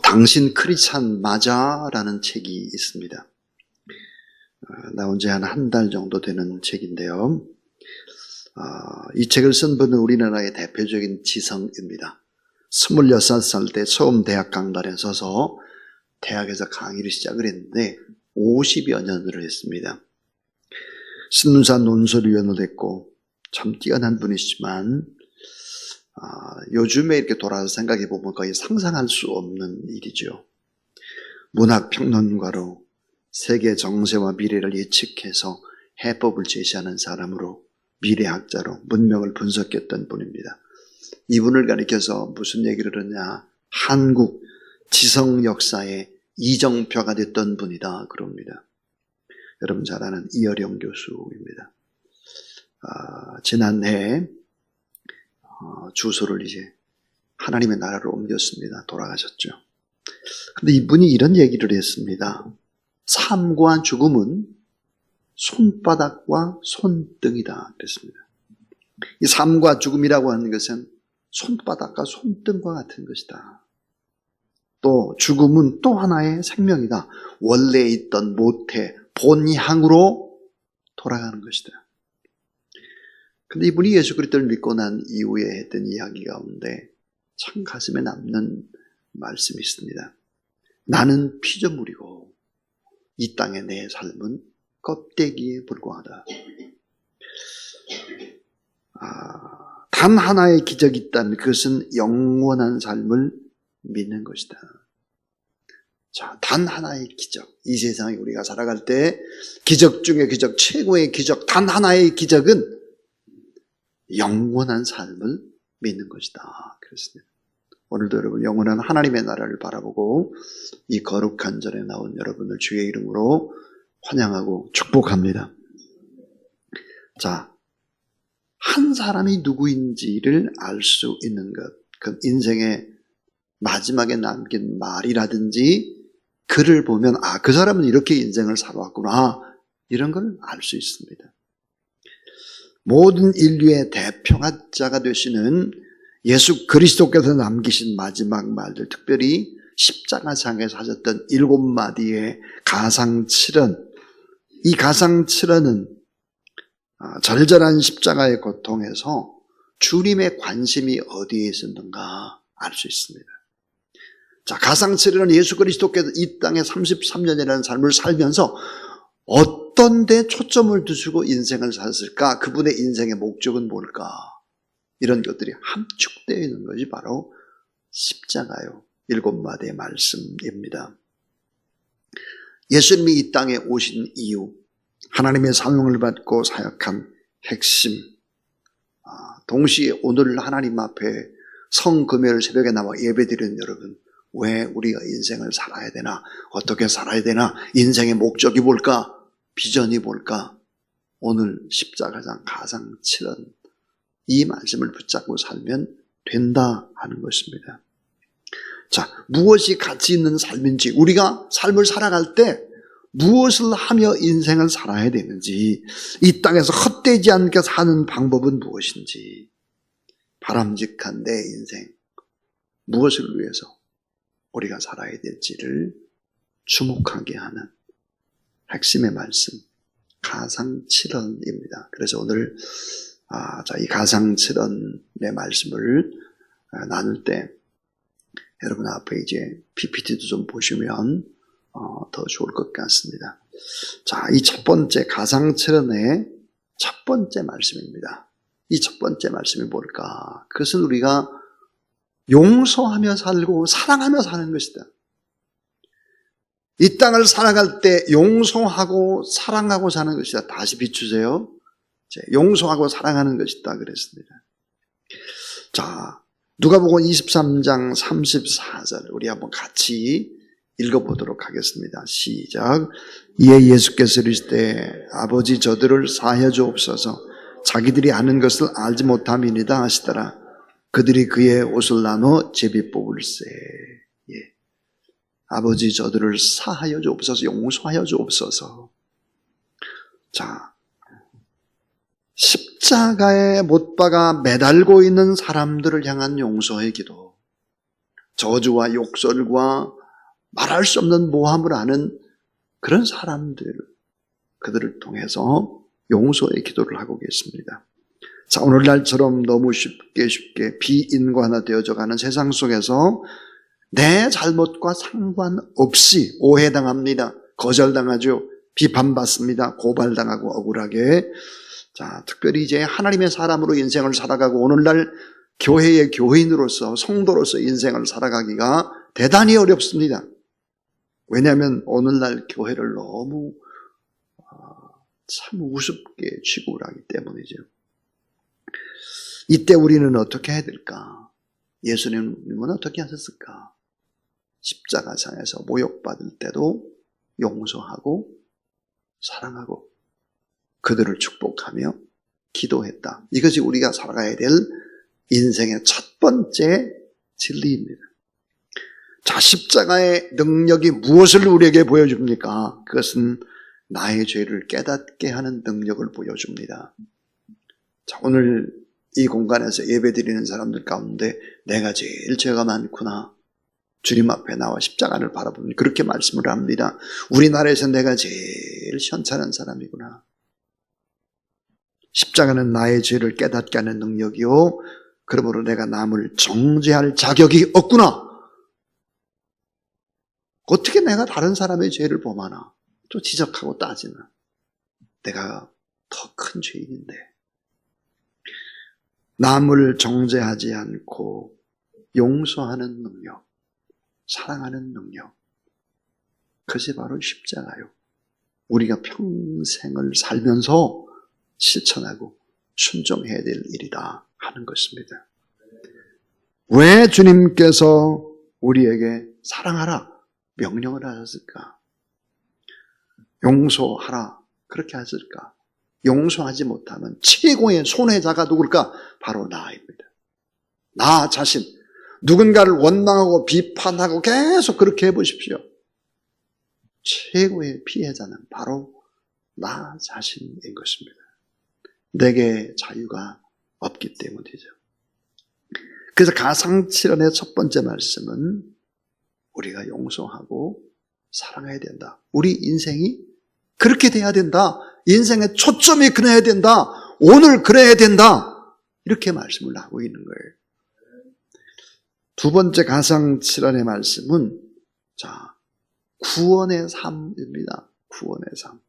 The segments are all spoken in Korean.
당신 크리스찬 맞아? 라는 책이 있습니다. 나온 지 한 달 정도 되는 책인데요. 이 책을 쓴 분은 우리나라의 대표적인 지성입니다. 26살 때 처음 대학 강단에 서서 대학에서 강의를 시작을 했는데 50여 년을 했습니다. 신문사 논설위원을 했고 참 뛰어난 분이시지만 요즘에 이렇게 돌아서 생각해 보면 거의 상상할 수 없는 일이죠. 문학평론가로 세계 정세와 미래를 예측해서 해법을 제시하는 사람으로 미래학자로 문명을 분석했던 분입니다. 이분을 가리켜서 무슨 얘기를 하냐, 한국 지성 역사의 이정표가 됐던 분이다 그럽니다. 여러분 잘 아는 이어령 교수입니다. 지난해 주소를 이제 하나님의 나라로 옮겼습니다. 돌아가셨죠. 근데 이분이 이런 얘기를 했습니다. 삶과 죽음은 손바닥과 손등이다 그랬습니다. 이 삶과 죽음이라고 하는 것은 손바닥과 손등과 같은 것이다. 또 죽음은 또 하나의 생명이다. 원래 있던 모태 본향으로 돌아가는 것이다. 근데 이분이 예수 그리스도를 믿고 난 이후에 했던 이야기 가운데 참 가슴에 남는 말씀이 있습니다. 나는 피조물이고 이 땅의 내 삶은 껍데기에 불과하다. 단 하나의 기적이 있다면 그것은 영원한 삶을 믿는 것이다. 자, 단 하나의 기적. 이 세상에 우리가 살아갈 때 기적 중에 기적, 최고의 기적, 단 하나의 기적은 영원한 삶을 믿는 것이다. 그렇습니다. 오늘도 여러분 영원한 하나님의 나라를 바라보고 이 거룩한 전에 나온 여러분을 주의 이름으로 환영하고 축복합니다. 자, 한 사람이 누구인지를 알 수 있는 것, 그 인생의 마지막에 남긴 말이라든지 글을 보면 그 사람은 이렇게 인생을 살아왔구나 이런 걸 알 수 있습니다. 모든 인류의 대표자가 되시는 예수 그리스도께서 남기신 마지막 말들, 특별히 십자가상에서 하셨던 7마디의 가상칠언, 이 가상칠언은 절절한 십자가의 고통에서 주님의 관심이 어디에 있었는가 알 수 있습니다. 자, 가상칠언은 예수 그리스도께서 이 땅에 33년이라는 삶을 살면서 어떤 데 초점을 두시고 인생을 살았을까? 그분의 인생의 목적은 뭘까? 이런 것들이 함축되어 있는 것이 바로 십자가요. 7마디의 말씀입니다. 예수님이 이 땅에 오신 이유, 하나님의 사명을 받고 사역한 핵심, 동시에 오늘 하나님 앞에 성금요일 새벽에 나와 예배드리는 여러분, 왜 우리가 인생을 살아야 되나? 어떻게 살아야 되나? 인생의 목적이 뭘까? 비전이 뭘까? 오늘 십자가상 가상칠언 이 말씀을 붙잡고 살면 된다 하는 것입니다. 자, 무엇이 가치 있는 삶인지, 우리가 삶을 살아갈 때 무엇을 하며 인생을 살아야 되는지, 이 땅에서 헛되지 않게 사는 방법은 무엇인지, 바람직한 내 인생 무엇을 위해서 우리가 살아야 될지를 주목하게 하는 핵심의 말씀, 가상칠언입니다. 그래서 오늘 이 가상칠언의 말씀을 나눌 때 여러분 앞에 이제 PPT도 좀 보시면 더 좋을 것 같습니다. 자, 이 첫 번째 가상칠언의 첫 번째 말씀입니다. 이 첫 번째 말씀이 뭘까? 그것은 우리가 용서하며 살고 사랑하며 사는 것이다. 이 땅을 살아갈 때 용서하고 사랑하고 사는 것이다. 다시 비추세요. 용서하고 사랑하는 것이다 그랬습니다. 자, 누가복음 23장 34절 우리 한번 같이 읽어보도록 하겠습니다. 시작. 이에 예수께서 이르시되 아버지 저들을 사하여 주옵소서 자기들이 아는 것을 알지 못함이니이다 하시더라. 그들이 그의 옷을 나눠 제비 뽑을세. 아버지 저들을 사하여 주옵소서, 용서하여 주옵소서. 자, 십자가에 못 박아 매달고 있는 사람들을 향한 용서의 기도. 저주와 욕설과 말할 수 없는 모함을 하는 그런 사람들, 그들을 통해서 용서의 기도를 하고 계십니다. 자, 오늘날처럼 너무 쉽게 비인간화 되어져 가는 세상 속에서 내 잘못과 상관없이 오해당합니다. 거절당하죠. 비판받습니다. 고발당하고 억울하게. 자, 특별히 이제 하나님의 사람으로 인생을 살아가고 오늘날 교회의 교인으로서 성도로서 인생을 살아가기가 대단히 어렵습니다. 왜냐하면 오늘날 교회를 너무 참 우습게 취급을 하기 때문이죠. 이때 우리는 어떻게 해야 될까? 예수님은 어떻게 하셨을까? 십자가상에서 모욕받을 때도 용서하고 사랑하고 그들을 축복하며 기도했다. 이것이 우리가 살아가야 될 인생의 첫 번째 진리입니다. 자, 십자가의 능력이 무엇을 우리에게 보여줍니까? 그것은 나의 죄를 깨닫게 하는 능력을 보여줍니다. 자, 오늘 이 공간에서 예배드리는 사람들 가운데 내가 제일 죄가 많구나. 주님 앞에 나와 십자가를 바라보면 그렇게 말씀을 합니다. 우리나라에서 내가 제일 현찮은 사람이구나. 십자가는 나의 죄를 깨닫게 하는 능력이요. 그러므로 내가 남을 정죄할 자격이 없구나. 어떻게 내가 다른 사람의 죄를 범하나? 또 지적하고 따지나? 내가 더 큰 죄인인데. 남을 정죄하지 않고 용서하는 능력, 사랑하는 능력, 그것이 바로 십자가요. 우리가 평생을 살면서 실천하고 순종해야 될 일이다 하는 것입니다. 왜 주님께서 우리에게 사랑하라 명령을 하셨을까? 용서하라 그렇게 하셨을까? 용서하지 못하면 최고의 손해자가 누굴까? 바로 나입니다. 나 자신. 누군가를 원망하고 비판하고 계속 그렇게 해보십시오. 최고의 피해자는 바로 나 자신인 것입니다. 내게 자유가 없기 때문이죠. 그래서 가상칠언의 첫 번째 말씀은 우리가 용서하고 사랑해야 된다. 우리 인생이 그렇게 돼야 된다. 인생의 초점이 그래야 된다. 오늘 그래야 된다. 이렇게 말씀을 하고 있는 거예요. 두 번째 가상칠언의 말씀은 자, 구원의 삶입니다. 구원의 삶.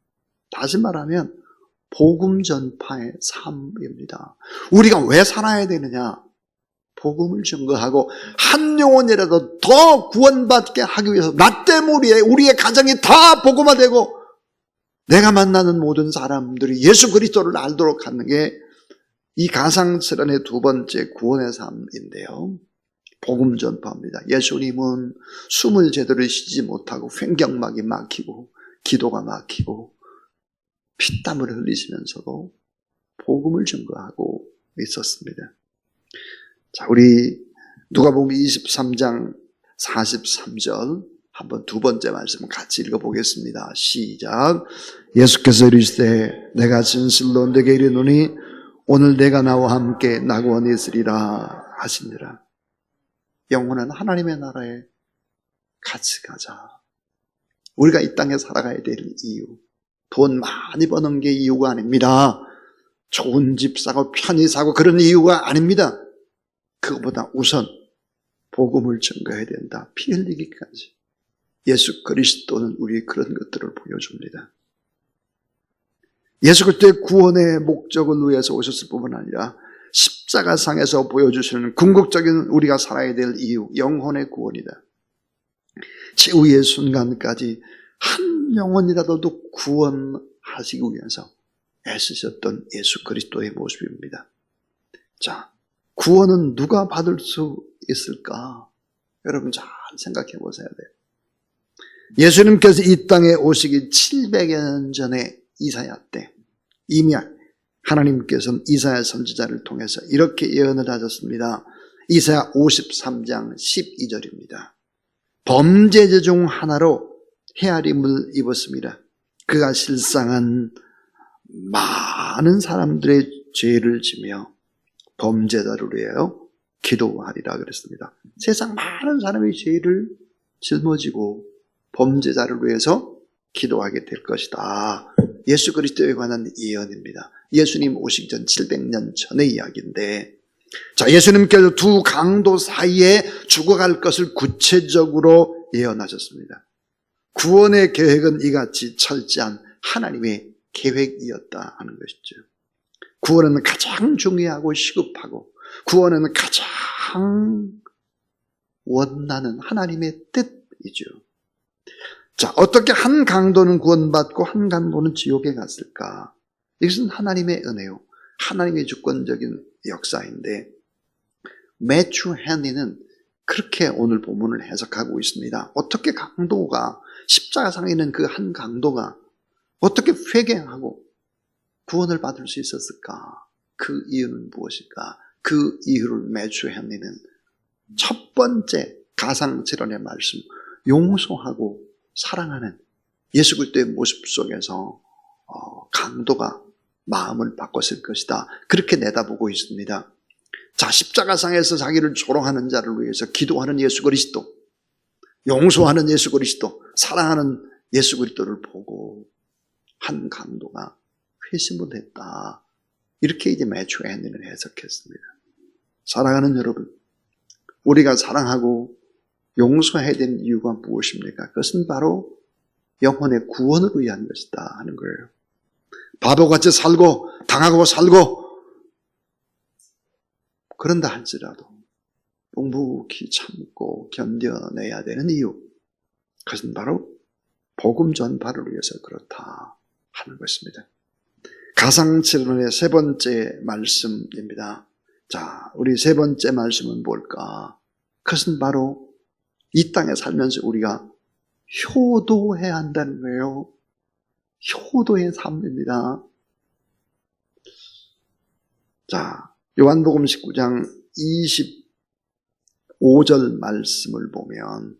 다시 말하면 복음 전파의 삶입니다. 우리가 왜 살아야 되느냐? 복음을 증거하고 한 영혼이라도 더 구원받게 하기 위해서 나 때문에 우리의 가정이 다 복음화되고 내가 만나는 모든 사람들이 예수 그리스도를 알도록 하는 게 이 가상칠언의 두 번째 구원의 삶인데요. 복음 전파입니다. 예수님은 숨을 제대로 쉬지 못하고 횡격막이 막히고 기도가 막히고 피땀을 흘리시면서도 복음을 증거하고 있었습니다. 자, 우리 누가복음 23장 43절 한번 두 번째 말씀 같이 읽어보겠습니다. 시작. 예수께서 이르시되 내가 진실로 네게 이르노니 오늘 내가 나와 함께 낙원에 있으리라 하시니라. 영원한 하나님의 나라에 같이 가자. 우리가 이 땅에 살아가야 될 이유, 돈 많이 버는 게 이유가 아닙니다. 좋은 집 사고 편히 사고 그런 이유가 아닙니다. 그것보다 우선 복음을 증거해야 된다. 피 흘리기까지. 예수 그리스도는 우리 그런 것들을 보여줍니다. 예수 그리스도의 구원의 목적을 위해서 오셨을 뿐만 아니라 십자가상에서 보여주시는 궁극적인 우리가 살아야 될 이유, 영혼의 구원이다. 최후의 순간까지 한 영혼이라도 구원하시기 위해서 애쓰셨던 예수 그리스도의 모습입니다. 자, 구원은 누가 받을 수 있을까? 여러분 잘 생각해 보셔야 돼요. 예수님께서 이 땅에 오시기 700여 년 전에 이사야 때 이미 하나님께서는 이사야 선지자를 통해서 이렇게 예언을 하셨습니다. 이사야 53장 12절입니다. 범죄자 중 하나로 헤아림을 입었습니다. 그가 실상은 많은 사람들의 죄를 지며 범죄자를 위하여 기도하리라 그랬습니다. 세상 많은 사람의 죄를 짊어지고 범죄자를 위해서 기도하게 될 것이다. 예수 그리스도에 관한 예언입니다. 예수님 오시기 전 700년 전의 이야기인데, 자, 예수님께서 두 강도 사이에 죽어갈 것을 구체적으로 예언하셨습니다. 구원의 계획은 이같이 철저한 하나님의 계획이었다 하는 것이죠. 구원은 가장 중요하고 시급하고 구원은 가장 원하는 하나님의 뜻이죠. 자, 어떻게 한 강도는 구원받고 한 강도는 지옥에 갔을까? 이것은 하나님의 은혜요, 하나님의 주권적인 역사인데, 매튜 헨리는 그렇게 오늘 본문을 해석하고 있습니다. 어떻게 강도가, 십자가상에 있는 그 한 강도가 어떻게 회개하고 구원을 받을 수 있었을까? 그 이유는 무엇일까? 그 이유를 매튜 헨리는 첫 번째 가상칠언의 말씀, 용서하고 사랑하는 예수 그리스도의 모습 속에서 강도가 마음을 바꿨을 것이다, 그렇게 내다보고 있습니다. 자, 십자가상에서 자기를 조롱하는 자를 위해서 기도하는 예수 그리스도, 용서하는 예수 그리스도, 사랑하는 예수 그리스도를 보고 한 강도가 회심을 했다, 이렇게 이제 매튜 헨리는 해석했습니다. 사랑하는 여러분, 우리가 사랑하고 용서해야 되는 이유가 무엇입니까? 그것은 바로 영혼의 구원을 위한 것이다 하는 거예요. 바보같이 살고 당하고 살고 그런다 할지라도 묵묵히 참고 견뎌내야 되는 이유, 그것은 바로 복음 전파를 위해서 그렇다 하는 것입니다. 가상칠언의 세 번째 말씀입니다. 자, 우리 세 번째 말씀은 뭘까? 그것은 바로 이 땅에 살면서 우리가 효도해야 한다는 거예요. 효도의 삶입니다. 자, 요한복음 19장 25절 말씀을 보면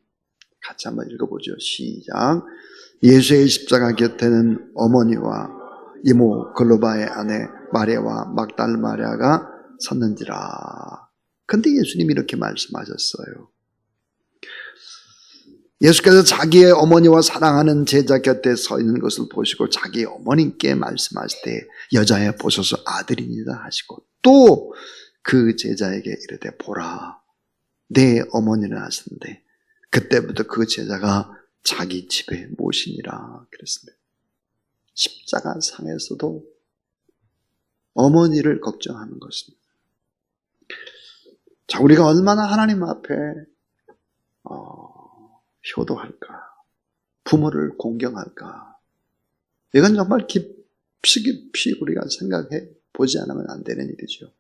같이 한번 읽어보죠. 시작. 예수의 십자가 곁에는 어머니와 이모 글로바의 아내 마리아와 막달 마리아가 섰는지라. 근데 예수님이 이렇게 말씀하셨어요. 예수께서 자기의 어머니와 사랑하는 제자 곁에 서 있는 것을 보시고 자기 어머님께 말씀하실 때 여자여 보소서 아들이니라 하시고, 또 그 제자에게 이르되 보라 내 어머니는 하시는데 그때부터 그 제자가 자기 집에 모시니라 그랬습니다. 십자가 상에서도 어머니를 걱정하는 것입니다. 자, 우리가 얼마나 하나님 앞에 효도할까, 부모를 공경할까, 이건 정말 깊이 우리가 생각해 보지 않으면 안 되는 일이죠.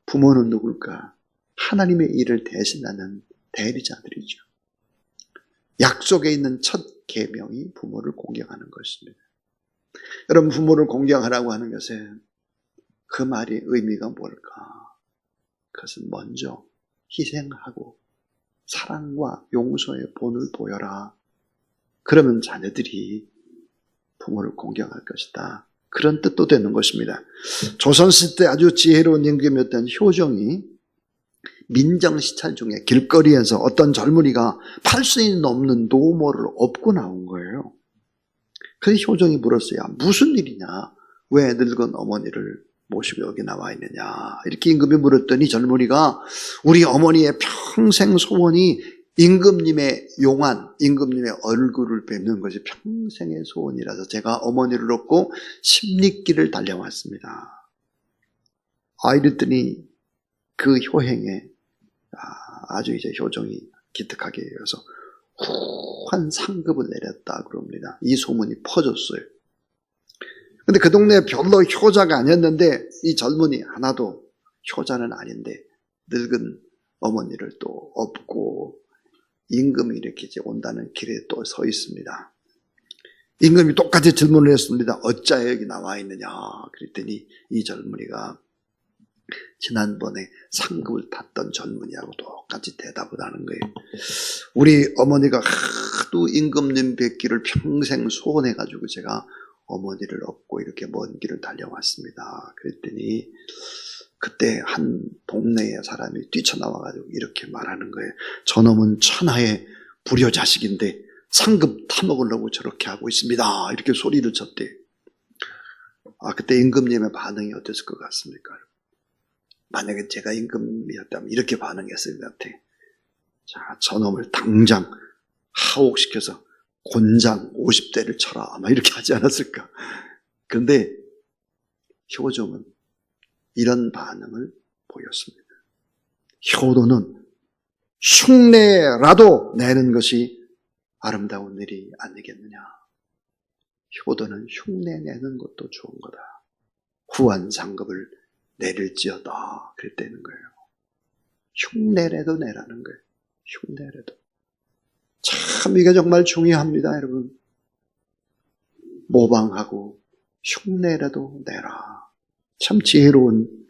부모는 누굴까? 하나님의 일을 대신하는 대리자들이죠. 약속에 있는 첫 계명이 부모를 공경하는 것입니다. 여러분, 부모를 공경하라고 하는 것은 그 말이 의미가 뭘까? 그것은 먼저 희생하고 사랑과 용서의 본을 보여라. 그러면 자녀들이 부모를 공경할 것이다, 그런 뜻도 되는 것입니다. 조선시대 때 아주 지혜로운 임금이었던 효종이 민정시찰 중에 길거리에서 어떤 젊은이가 팔 수 없는 노모를 업고 나온 거예요. 그래서 효종이 물었어요. 무슨 일이냐? 왜 늙은 어머니를 모시고 여기 나와 있느냐? 이렇게 임금이 물었더니 젊은이가 우리 어머니의 평생 소원이 임금님의 용안, 임금님의 얼굴을 뵙는 것이 평생의 소원이라서 제가 어머니를 얻고 십리길을 달려왔습니다. 이랬더니 그 효행에 아주 이제 효종이 기특하게 여겨서 후한 상급을 내렸다 그럽니다. 이 소문이 퍼졌어요. 근데 그 동네에 별로 효자가 아니었는데 이 젊은이 하나도 효자는 아닌데 늙은 어머니를 또 업고 임금이 이렇게 이제 온다는 길에 또 서 있습니다. 임금이 똑같이 질문을 했습니다. 어찌하여 여기 나와 있느냐? 그랬더니 이 젊은이가 지난번에 상급을 탔던 젊은이하고 똑같이 대답을 하는 거예요. 우리 어머니가 하도 임금님 뵙기를 평생 소원해가지고 제가 어머니를 업고 이렇게 먼 길을 달려왔습니다. 그랬더니 그때 한 동네의 사람이 뛰쳐나와가지고 이렇게 말하는 거예요. 저놈은 천하의 불효자식인데 상급 타먹으려고 저렇게 하고 있습니다. 이렇게 소리를 쳤대. 그때 임금님의 반응이 어땠을 것 같습니까? 만약에 제가 임금이었다면 이렇게 반응했을 것 같아. 자, 저놈을 당장 하옥시켜서 곤장 50대를 쳐라. 아마 이렇게 하지 않았을까. 그런데 효종은 이런 반응을 보였습니다. 효도는 흉내라도 내는 것이 아름다운 일이 아니겠느냐. 효도는 흉내 내는 것도 좋은 거다. 후한상급을 내릴지어다. 그랬다는 거예요. 흉내라도 내라는 거예요. 흉내라도. 참 이게 정말 중요합니다, 여러분. 모방하고 흉내라도 내라. 참 지혜로운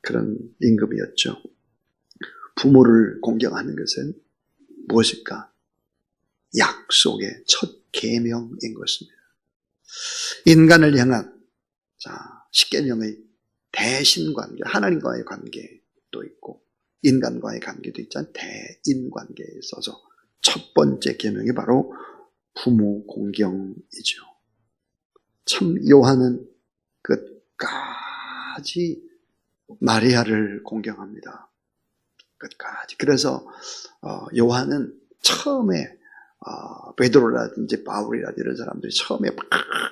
그런 임금이었죠. 부모를 공경하는 것은 무엇일까? 약속의 첫 계명인 것입니다. 인간을 향한 십계명의 대신관계, 하나님과의 관계도 있고 인간과의 관계도 있잖아요. 대인관계에 있어서 첫 번째 계명이 바로 부모 공경이죠. 참 요한은 끝까지 마리아를 공경합니다. 끝까지. 그래서 요한은 처음에 베드로라든지 바울이라든지 이런 사람들이 처음에 막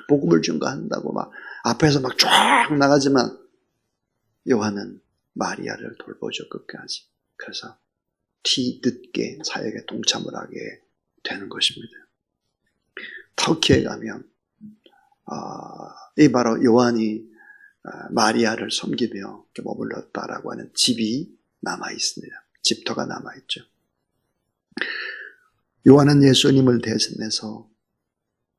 복음을 증거한다고 막 앞에서 막 쫙 나가지만 요한은 마리아를 돌보죠, 끝까지. 그래서 뒤늦게 사역에 동참을 하게 되는 것입니다. 터키에 가면 이 바로 요한이 마리아를 섬기며 머물렀다라고 하는 집이 남아 있습니다. 집터가 남아 있죠. 요한은 예수님을 대신해서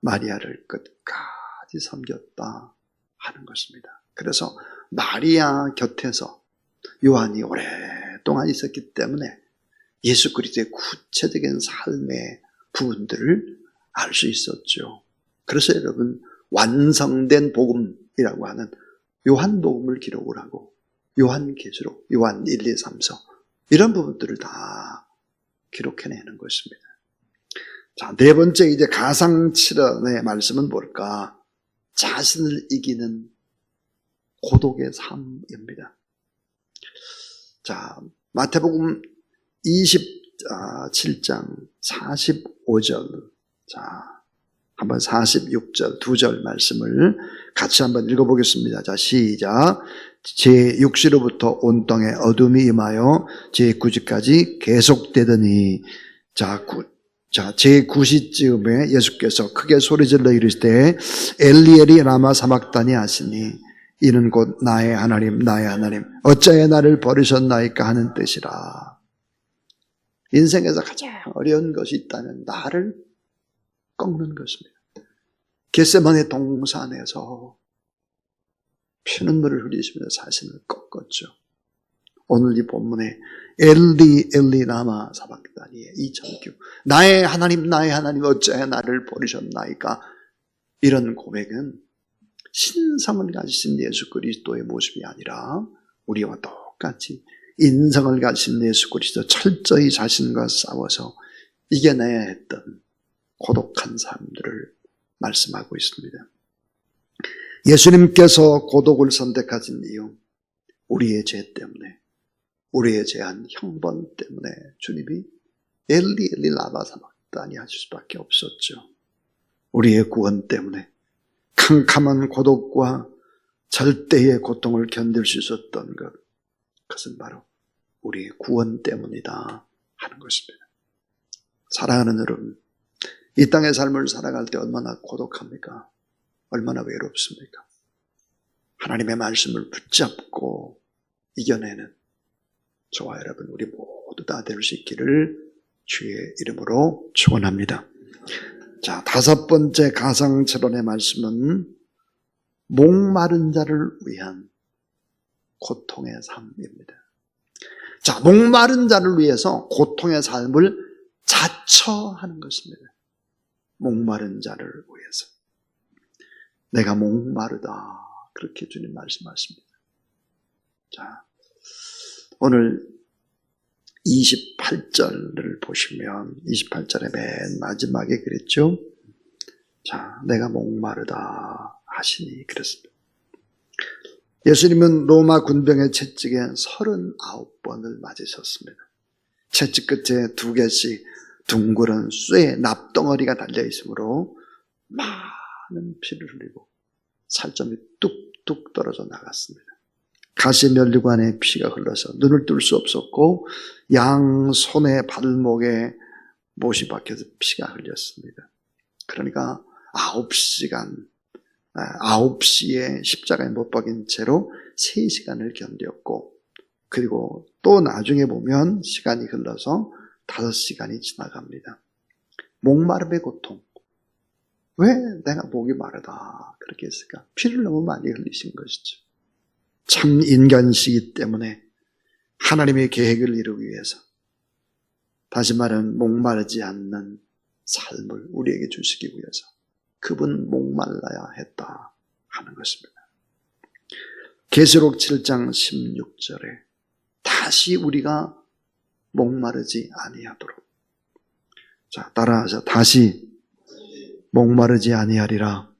마리아를 끝까지 섬겼다 하는 것입니다. 그래서 마리아 곁에서 요한이 오랫동안 있었기 때문에 예수 그리스도의 구체적인 삶의 부분들을 알 수 있었죠. 그래서 여러분 완성된 복음이라고 하는 요한복음을 기록을 하고 요한계시록, 요한 1, 2, 3, 4 이런 부분들을 다 기록해내는 것입니다. 자, 네 번째 이제 가상칠언의 말씀은 뭘까? 자신을 이기는 고독의 삶입니다. 자, 마태복음 27장 45절. 자, 한번 46절, 2절 말씀을 같이 한번 읽어보겠습니다. 자, 시작. 제6시로부터 온 땅에 어둠이 임하여 제9시까지 계속되더니 자, 제9시쯤에 예수께서 크게 소리질러 이르시되 엘리 엘리 라마 사박다니 하시니 이는 곧 나의 하나님 나의 하나님 어찌하여 나를 버리셨나이까 하는 뜻이라. 인생에서 가장 어려운 것이 있다면 나를 꺾는 것입니다. 겟세마네 동산에서 피눈물을 흘리시면서 자신을 꺾었죠. 오늘 이 본문에 엘리 엘리 라마 사박다니의 이 절규, 나의 하나님 나의 하나님 어찌하여 나를 버리셨나이까, 이런 고백은 신성을 가지신 예수 그리스도의 모습이 아니라 우리와 똑같이 인성을 가진 예수 그리스도, 철저히 자신과 싸워서 이겨내야 했던 고독한 삶들을 말씀하고 있습니다. 예수님께서 고독을 선택하신 이유, 우리의 죄 때문에, 우리의 죄한 형벌 때문에 주님이 엘리 엘리 라마 사박다니 하실 수밖에 없었죠. 우리의 구원 때문에 캄캄한 고독과 절대의 고통을 견딜 수 있었던 것, 그것은 바로 우리의 구원 때문이다 하는 것입니다. 사랑하는 여러분, 이 땅의 삶을 살아갈 때 얼마나 고독합니까? 얼마나 외롭습니까? 하나님의 말씀을 붙잡고 이겨내는 저와 여러분 우리 모두 다 될 수 있기를 주의 이름으로 축원합니다. 자, 다섯 번째 가상철론의 말씀은 목마른 자를 위한 고통의 삶입니다. 자, 목마른 자를 위해서 고통의 삶을 자처하는 것입니다. 목마른 자를 위해서. 내가 목마르다, 그렇게 주님 말씀하십니다. 자, 오늘 28절을 보시면 28절의 맨 마지막에 그랬죠. 자, 내가 목마르다 하시니 그랬습니다. 예수님은 로마 군병의 채찍에 39번을 맞으셨습니다. 채찍 끝에 2개씩 둥그런 쇠 납덩어리가 달려있으므로 많은 피를 흘리고 살점이 뚝뚝 떨어져 나갔습니다. 가시면류관에 피가 흘러서 눈을 뜰 수 없었고 양 손에 발목에 못이 박혀서 피가 흘렸습니다. 그러니까 9시에 십자가에 못 박인 채로 3시간을 견뎠고, 그리고 또 나중에 보면 시간이 흘러서 5시간이 지나갑니다. 목마름의 고통. 왜 내가 목이 마르다 그렇게 했을까? 피를 너무 많이 흘리신 것이죠. 참 인간시기 때문에 하나님의 계획을 이루기 위해서, 다시 말하면 목마르지 않는 삶을 우리에게 주시기 위해서 그분 목말라야 했다 하는 것입니다. 계시록 7장 16절에 다시 우리가 목마르지 아니하도록, 자, 따라하자. 다시 목마르지 아니하리라.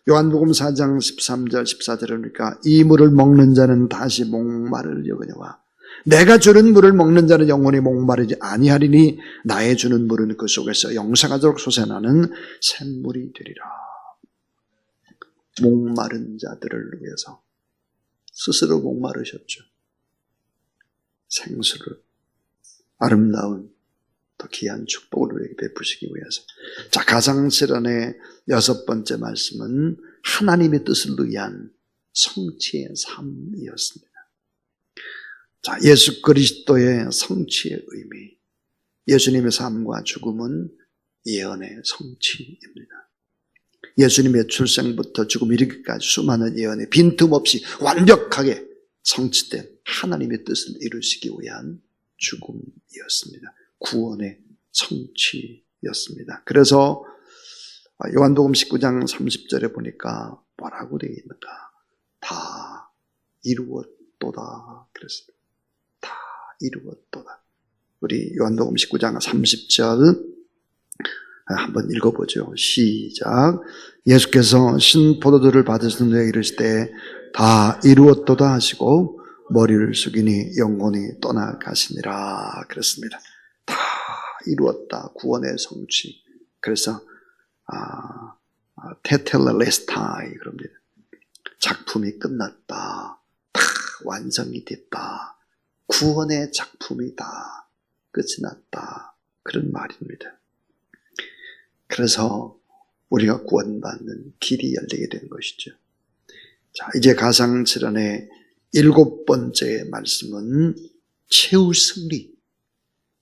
요한복음 4장 13절 14절에 그러니까 이 물을 먹는 자는 다시 목마르려거니와 내가 주는 물을 먹는 자는 영원히 목마르지 아니하리니 나의 주는 물은 그 속에서 영생하도록 솟아나는 샘물이 되리라. 목마른 자들을 위해서 스스로 목마르셨죠. 생수를, 아름다운 더 귀한 축복을 우리에게 베푸시기 위해서. 자, 가상실현의 6번째 말씀은 하나님의 뜻을 위한 성취의 삶이었습니다. 자, 예수 그리스도의 성취의 의미, 예수님의 삶과 죽음은 예언의 성취입니다. 예수님의 출생부터 죽음 이르기까지 수많은 예언이 빈틈없이 완벽하게 성취된 하나님의 뜻을 이루시기 위한 죽음이었습니다. 구원의 성취였습니다. 그래서 요한복음 19장 30절에 보니까 뭐라고 되어 있는가? 다 이루었도다 그랬습니다. 다 이루었도다. 우리 요한복음 19장 30절 한번 읽어보죠. 시작. 예수께서 신포도주를 받으신 후에 이르실 때 다 이루었도다 하시고 머리를 숙이니 영혼이 떠나가시니라 그랬습니다. 다 이루었다. 구원의 성취. 그래서 테텔레스타이 그럽니다. 작품이 끝났다. 다 완성이 됐다. 구원의 작품이 다 끝이 났다. 그런 말입니다. 그래서 우리가 구원받는 길이 열리게 된 것이죠. 자, 이제 가상칠언의 7번째 말씀은 최후 승리,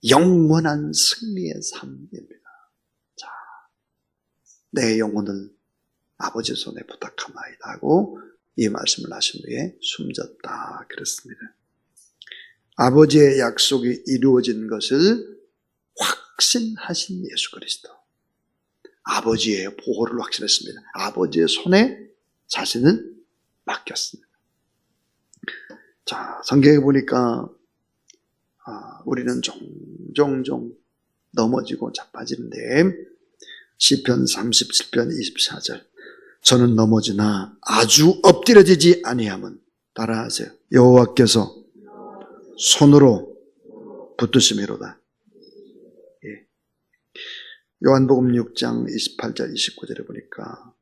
영원한 승리의 삶입니다. 자, 내 영혼을 아버지 손에 부탁하나이다 하고 이 말씀을 하신 후에 숨졌다 그랬습니다. 아버지의 약속이 이루어진 것을 확신하신 예수 그리스도. 아버지의 보호를 확신했습니다. 아버지의 손에 자신을 맡겼습니다. 자, 성경에 보니까 우리는 종종 넘어지고 자빠지는데 시편 37편 24절 저는 넘어지나 아주 엎드려지지 아니함은 따라하세요. 여호와께서 손으로 붙드심이로다. 예. 요한복음 6장 28절 29절에 보니까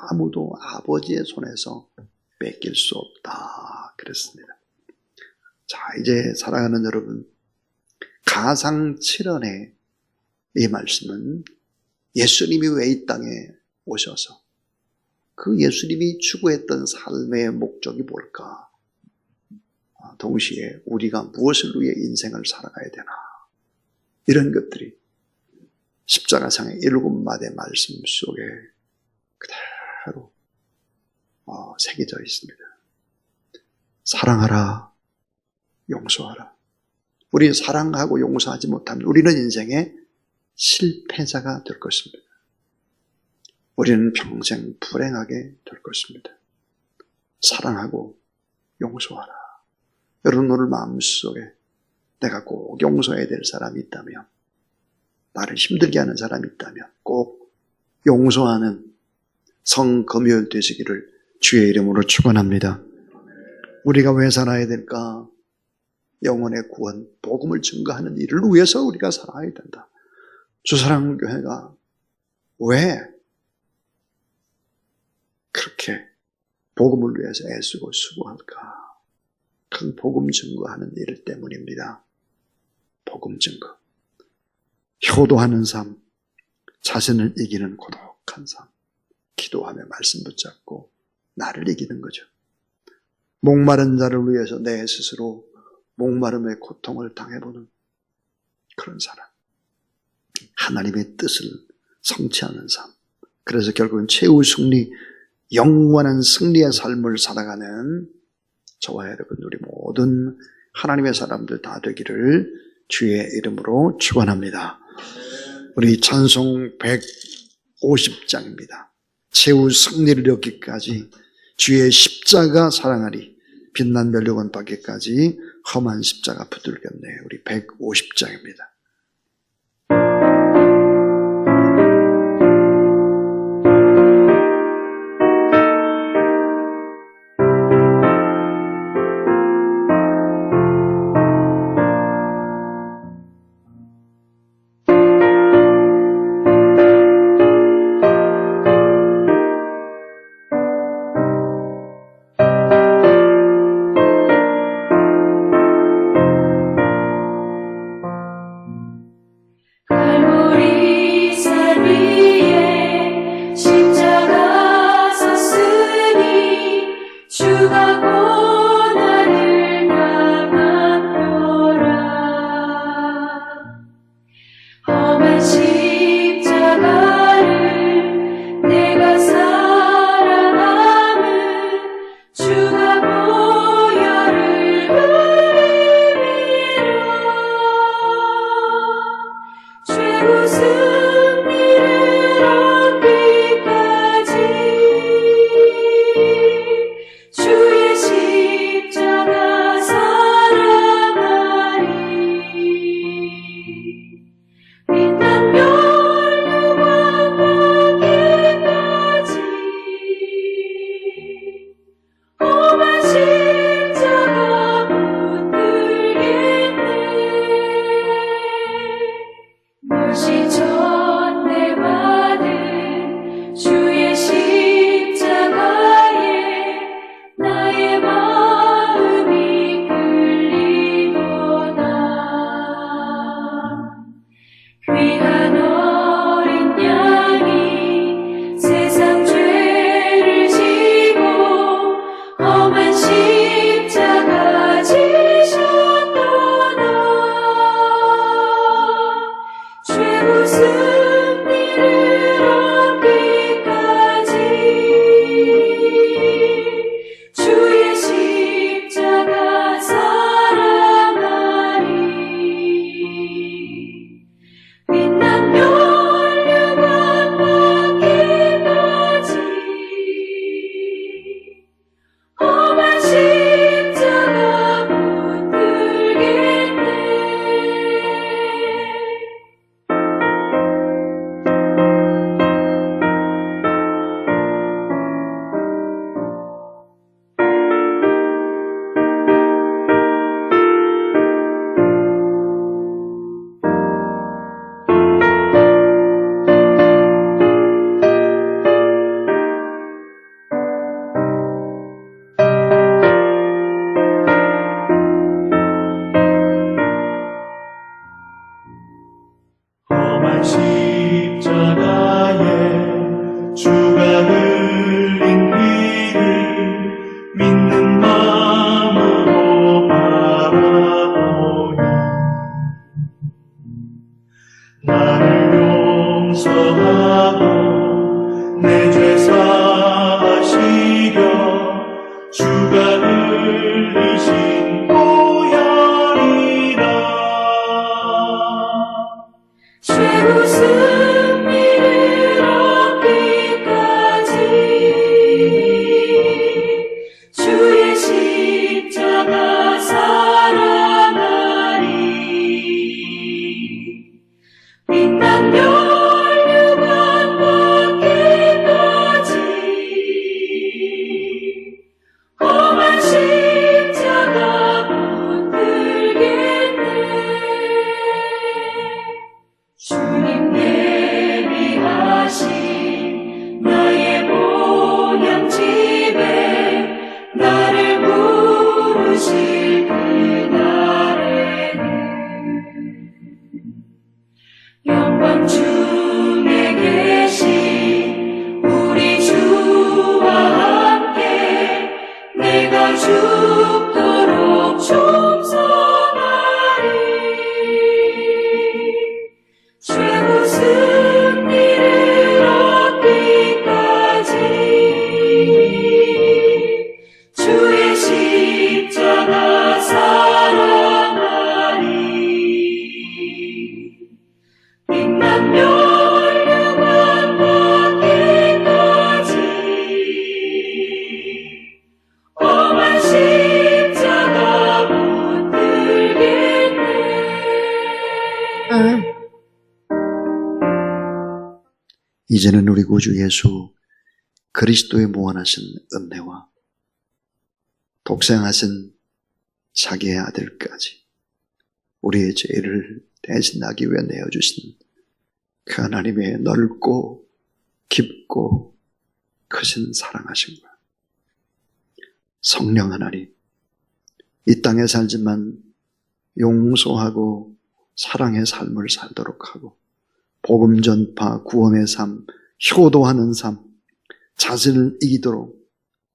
아무도 아버지의 손에서 뺏길 수 없다 그랬습니다. 자, 이제 사랑하는 여러분, 가상칠언의 이 말씀은 예수님이 왜 이 땅에 오셔서 그 예수님이 추구했던 삶의 목적이 뭘까? 동시에 우리가 무엇을 위해 인생을 살아가야 되나? 이런 것들이 십자가상의 7마디 말씀 속에 그대로 새겨져 있습니다. 사랑하라, 용서하라. 우리 사랑하고 용서하지 못하면 우리는 인생의 실패자가 될 것입니다. 우리는 평생 불행하게 될 것입니다. 사랑하고 용서하라. 여러분 오늘 마음속에 내가 꼭 용서해야 될 사람이 있다면, 나를 힘들게 하는 사람이 있다면 꼭 용서하는 성금요일 되시기를 주의 이름으로 축원합니다. 우리가 왜 살아야 될까? 영혼의 구원, 복음을 증거하는 일을 위해서 우리가 살아야 된다. 주사랑교회가 왜 그렇게 복음을 위해서 애쓰고 수고할까? 그 복음 증거하는 일 때문입니다. 복음 증거. 효도하는 삶, 자신을 이기는 고독한 삶, 기도하며 말씀 붙잡고 나를 이기는 거죠. 목마른 자를 위해서 내 스스로 목마름의 고통을 당해보는 그런 사람. 하나님의 뜻을 성취하는 삶. 그래서 결국은 최후 승리, 영원한 승리의 삶을 살아가는 저와 여러분 우리 모든 하나님의 사람들 다 되기를 주의 이름으로 축원합니다. 우리 찬송 150장입니다. 최후 승리를 얻기까지 주의 십자가 사랑하리, 빛난 멸류관 받기까지 험한 십자가 붙들겠네. 우리 150장입니다. 주의 시 빛난 멸류관 받기까지 험한 십자가 붙들겠네. 주님 예비하신 나의 보양집에 나를 부르실 그날에는 영광 중에 계신 우리 주와 함께 내가 죽도록 충성하리. 최후 승리를 얻기까지 주의 십자가 사랑하리. 빛난 멸류관 받기까지 험한 십자가 붙들겠네. 이제는 우리 구주 예수 그리스도의 무한하신 은혜와 독생하신 자기의 아들까지 우리의 죄를 대신하기 위해 내어주신 그 하나님의 넓고 깊고 크신 사랑하신 것, 성령 하나님, 이 땅에 살지만 용서하고 사랑의 삶을 살도록 하고 복음 전파, 구원의 삶, 효도하는 삶, 자신을 이기도록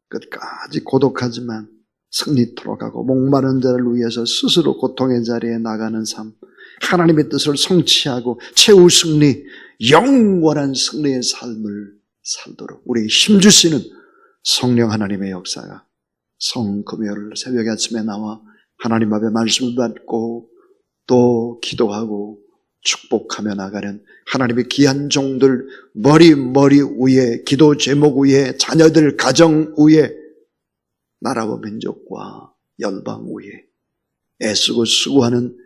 끝까지 고독하지만 승리토록 하고 목마른 자를 위해서 스스로 고통의 자리에 나가는 삶, 하나님의 뜻을 성취하고 최후 승리, 영원한 승리의 삶을 살도록 우리에게 힘주시는 성령 하나님의 역사가 성금요일 새벽 아침에 나와 하나님 앞에 말씀을 받고 또 기도하고 축복하며 나가는 하나님의 귀한 종들, 머리 위에, 기도 제목 위에, 자녀들 가정 위에, 나라와 민족과 열방 위에 애쓰고 수고하는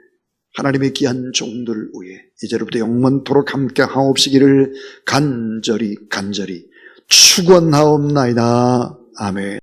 하나님의 귀한 종들 위에 이제로부터 영원토록 함께 하옵시기를 간절히 축원하옵나이다. 아멘.